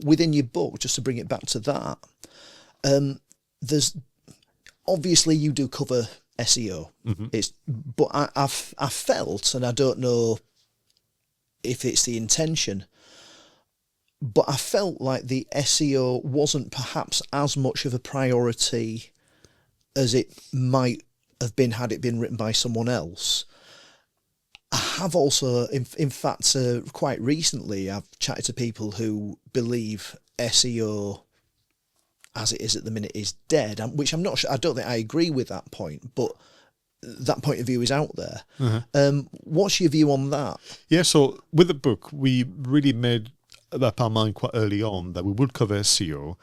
within your book, just to bring it back to that, there's obviously you do cover SEO. But I felt, and I don't know if it's the intention, but I felt like the SEO wasn't perhaps as much of a priority as it might have been had it been written by someone else. I have also, in fact, quite recently, I've chatted to people who believe SEO, as it is at the minute, is dead, which I'm not sure. I don't think I agree with that point, but that point of view is out there. What's your view on that? Yeah, so with the book, we really made up our mind quite early on that we would cover SEO,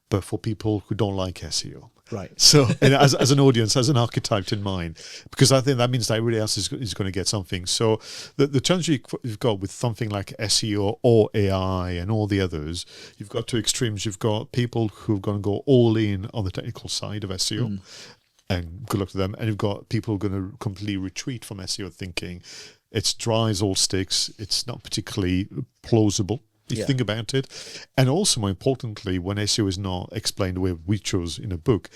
but for people who don't like SEO. Right. So as an audience, as an archetype in mind, because I think that means that everybody else is going to get something. So the challenge you've got with something like SEO or AI and all the others, you've got two extremes. You've got people who are going to go all in on the technical side of SEO, and good luck to them. And you've got people who are going to completely retreat from SEO, thinking it's dry as old sticks, it's not particularly plausible. if you Yeah. think about it. And also, more importantly, when SEO is not explained the way we chose in a book,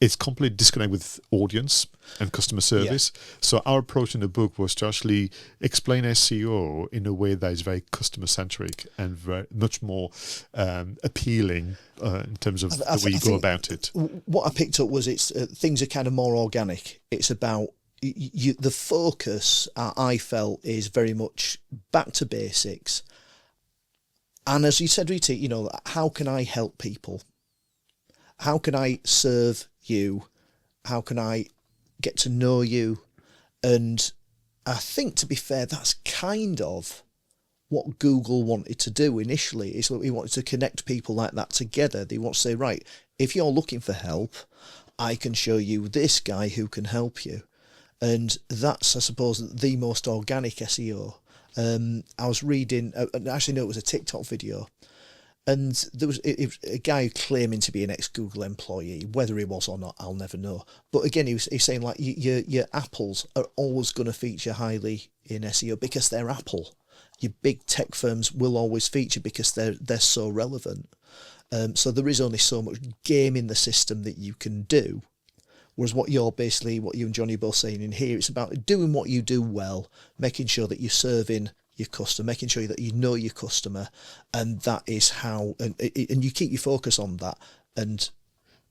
it's completely disconnected with audience and customer service. So our approach in the book was to actually explain SEO in a way that is very customer-centric and very much more appealing in terms of the way you go about it. What I picked up was things are kind of more organic. It's about the focus, I felt, is very much back to basics. And as you said, Rita, how can I help people? How can I serve you? How can I get to know you? And I think, to be fair, that's kind of what Google wanted to do initially. Is that we wanted to connect people like that together. They want to say, right, if you're looking for help, I can show you this guy who can help you. And that's, I suppose, the most organic SEO. I was reading, actually no, it was a TikTok video, and there was a guy claiming to be an ex-Google employee. Whether he was or not, I'll never know. But again, he's saying, like, your apples are always going to feature highly in SEO because they're Apple. Your big tech firms will always feature because they're so relevant. So there is only so much game in the system that you can do. Whereas what you and Johnny are both saying in here, it's about doing what you do well, making sure that you're serving your customer, making sure that you know your customer, and that is how, and you keep your focus on that, and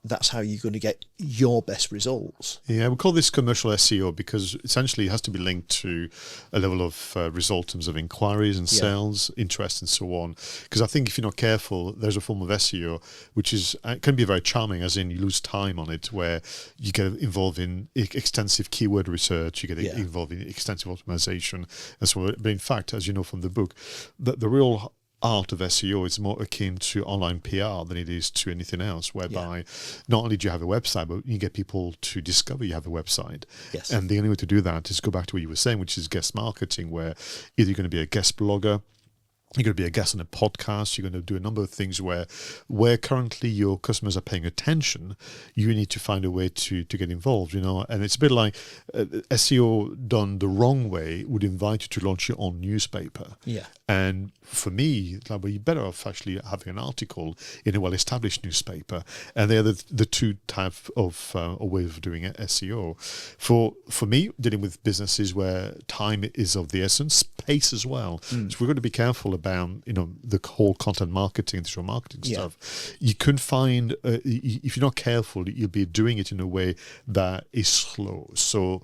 that's how you're going to get your best results. Yeah, we call this commercial SEO because essentially it has to be linked to a level of result in terms of inquiries and sales, interest and so on. Because I think if you're not careful, there's a form of SEO which is can be very charming, as in you lose time on it, where you get involved in extensive keyword research, you get involved in extensive optimization and so on. But in fact, as you know from the book, the real art of SEO is more akin to online PR than it is to anything else, whereby not only do you have a website, but you get people to discover you have a website. Yes. And the only way to do that is go back to what you were saying, which is guest marketing, where either you're going to be a guest blogger, you're going to be a guest on a podcast, you're going to do a number of things where currently your customers are paying attention, you need to find a way to get involved, and it's a bit like SEO done the wrong way would invite you to launch your own newspaper. Yeah. And for me, you're better off actually having an article in a well-established newspaper, and they're the two types of ways of doing SEO. For me, dealing with businesses where time is of the essence, pace as well. So we're going to be careful about the whole content marketing, digital marketing stuff. You can find if you're not careful, you'll be doing it in a way that is slow. So.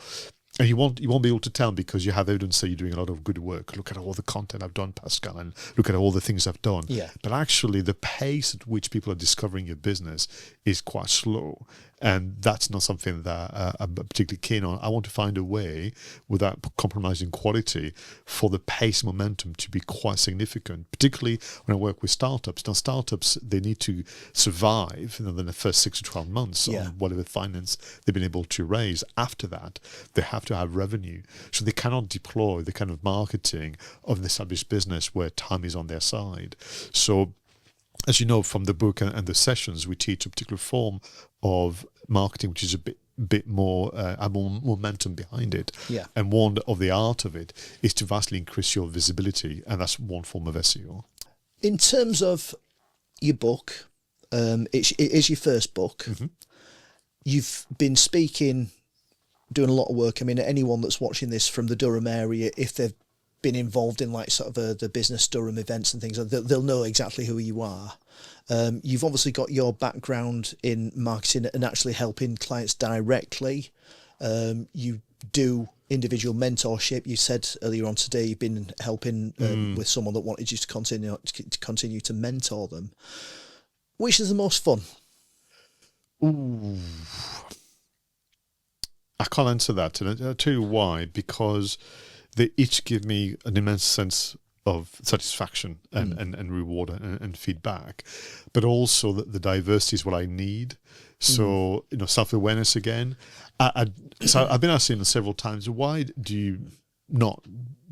And you won't be able to tell because you have evidence that you're doing a lot of good work. Look at all the content I've done, Pascal, and look at all the things I've done. Yeah. But actually, the pace at which people are discovering your business is quite slow. And that's not something that I'm particularly keen on. I want to find a way, without compromising quality, for the pace momentum to be quite significant, particularly when I work with startups. Now, startups, they need to survive in the first 6 to 12 months on whatever finance they've been able to raise. After that, they have to have revenue. So they cannot deploy the kind of marketing of an established business where time is on their side. So, as you know from the book and the sessions, we teach a particular form of marketing which is a bit more momentum behind it. Yeah. And one of the art of it is to vastly increase your visibility, and that's one form of SEO. In terms of your book, it is your first book. Mm-hmm. You've been speaking, doing a lot of work. I mean, anyone that's watching this from the Durham area, if they've been involved in like sort of the business Durham events and things, they'll know exactly who you are. You've obviously got your background in marketing and actually helping clients directly. You do individual mentorship. You said earlier on today you've been helping with someone that wanted you to continue to mentor them. Which is the most fun? Ooh. I can't answer that, and I'll tell you why. Because they each give me an immense sense of satisfaction and reward and feedback, but also the diversity is what I need. So self-awareness again. So I've been asked several times, why do you not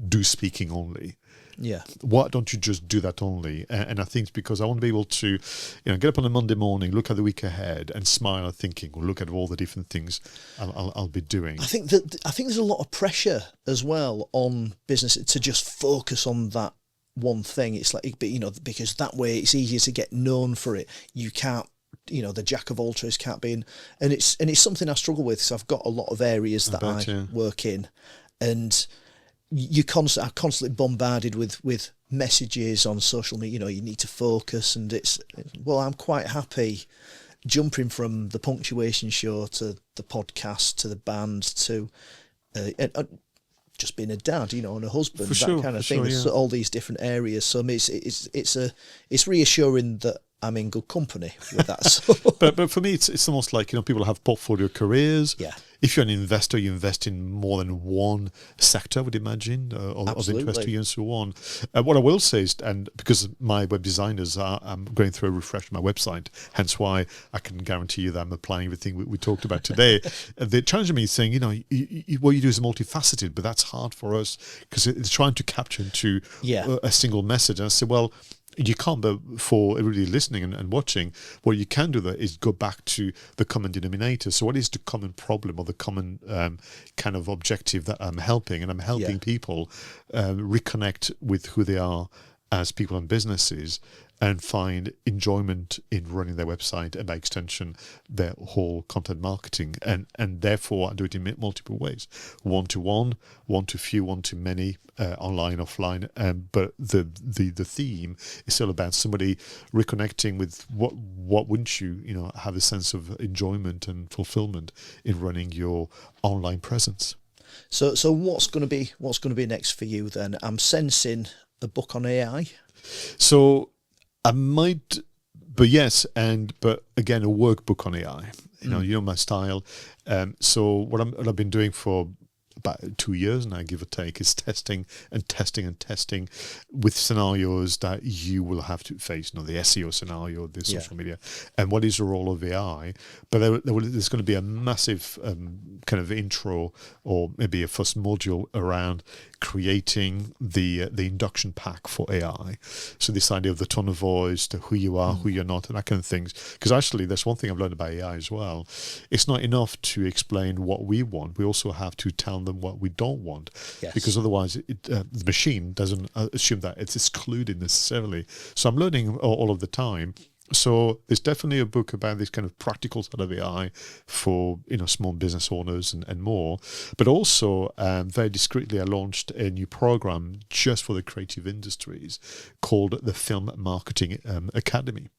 do speaking only? Yeah. Why don't you just do that only? And I think it's because I want to be able to, get up on a Monday morning, look at the week ahead, and smile, thinking, well, look at all the different things I'll be doing. I think there's a lot of pressure as well on business to just focus on that one thing. It's like, but because that way it's easier to get known for it. You can't, the jack of all trades can't be in, and it's something I struggle with. So I've got a lot of areas that I work in, and I'm constantly bombarded with messages on social media. You need to focus, and I'm quite happy jumping from the punctuation show to the podcast to the band to just being a dad, and a husband, that kind of thing. Sure, yeah. So all these different areas. So I mean, it's reassuring that I'm in good company with that. So. but for me, it's almost like people have portfolio careers. Yeah. If you're an investor, you invest in more than one sector, I would imagine, of interest to you and so on. What I will say is, and because my web designers I'm going through a refresh of my website, hence why I can guarantee you that I'm applying everything we talked about today. They're challenging me saying, what you do is multifaceted, but that's hard for us because it's trying to capture into a single message. And I said, well, you can't, but for everybody listening and watching, what you can do there is go back to the common denominator. So what is the common problem or the common kind of objective that I'm helping? And I'm helping people reconnect with who they are as people and businesses and find enjoyment in running their website and by extension their whole content marketing, and therefore I do it in multiple ways: one-to-one, one-to-few, one-to-many, online, offline. But the theme is still about somebody reconnecting with what wouldn't you have a sense of enjoyment and fulfillment in running your online presence. So what's going to be next for you then? I'm sensing a book on AI. So I might, but again, a workbook on AI. My style. So what I've been doing for about 2 years now, give or take, is testing with scenarios that you will have to face. The SEO scenario, the social media, and what is the role of AI. But there's going to be a massive kind of intro, or maybe a first module around creating the induction pack for AI. So this idea of the tone of voice, the who you are, who you're not, and that kind of things. Because actually, that's one thing I've learned about AI as well. It's not enough to explain what we want. We also have to tell them what we don't want. Yes. Because otherwise, the machine doesn't assume that it's excluded necessarily. So I'm learning all of the time. So there's definitely a book about this kind of practical side of AI for small business owners and more. But also, very discreetly, I launched a new program just for the creative industries called the Film Marketing Academy.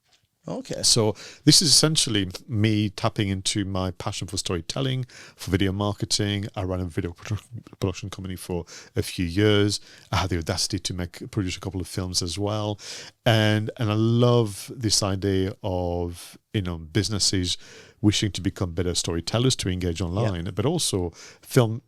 Okay. So this is essentially me tapping into my passion for storytelling, for video marketing. I ran a video production company for a few years. I had the audacity to produce a couple of films as well. And I love this idea of, businesses wishing to become better storytellers to engage online, but also film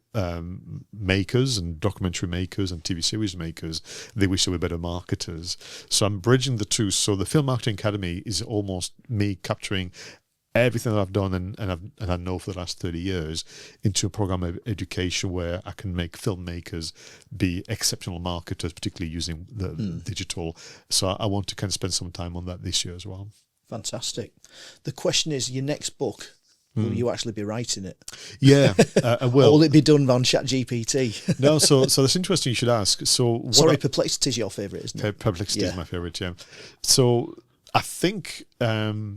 makers and documentary makers and TV series makers. They wish they were better marketers. So I'm bridging the two. So the Film Marketing Academy is almost me capturing everything that I've done and I know for the last 30 years into a program of education where I can make filmmakers be exceptional marketers, particularly using the digital. So I want to kind of spend some time on that this year as well. Fantastic. The question is, your next book, will you actually be writing it? Yeah, I will. Or will it be done on ChatGPT? No, so that's interesting you should ask. So Perplexity is your favourite, isn't it? Perplexity is my favourite, yeah. So I think the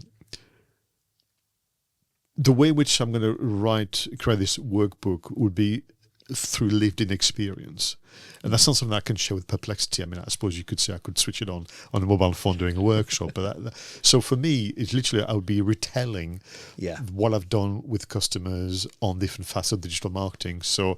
way in which I'm going to create this workbook would be through lived-in experience. And that's not something I can share with Perplexity. I mean, I suppose you could say I could switch it on a mobile phone during a workshop. But so for me, it's literally I would be retelling what I've done with customers on different facets of digital marketing. So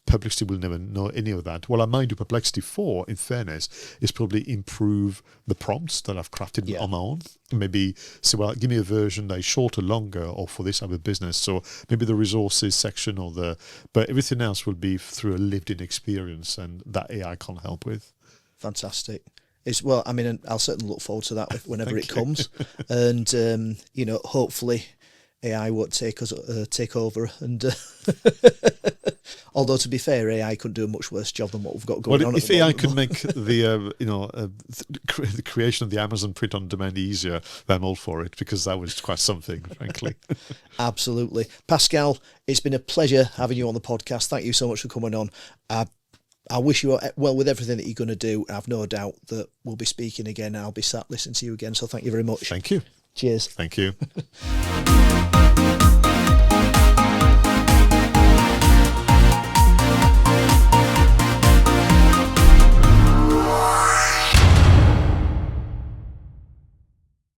Perplexity will never know any of that. What I might do Perplexity for, in fairness, is probably improve the prompts that I've crafted on my own. Maybe say, well, give me a version that is shorter, longer, or for this type of business. So maybe the resources section but everything else will be through a lived-in experience, and that AI can't help with. Fantastic. I'll certainly look forward to that whenever it comes, and hopefully AI won't take over. And although to be fair, AI could do a much worse job than what we've got going on. If AI could make the creation of the Amazon print on demand easier, then I'm all for it, because that was quite something, frankly. Absolutely, Pascal. It's been a pleasure having you on the podcast. Thank you so much for coming on. I wish you well with everything that you're going to do. I've no doubt that we'll be speaking again. I'll be sat listening to you again. So thank you very much. Thank you. Cheers. Thank you.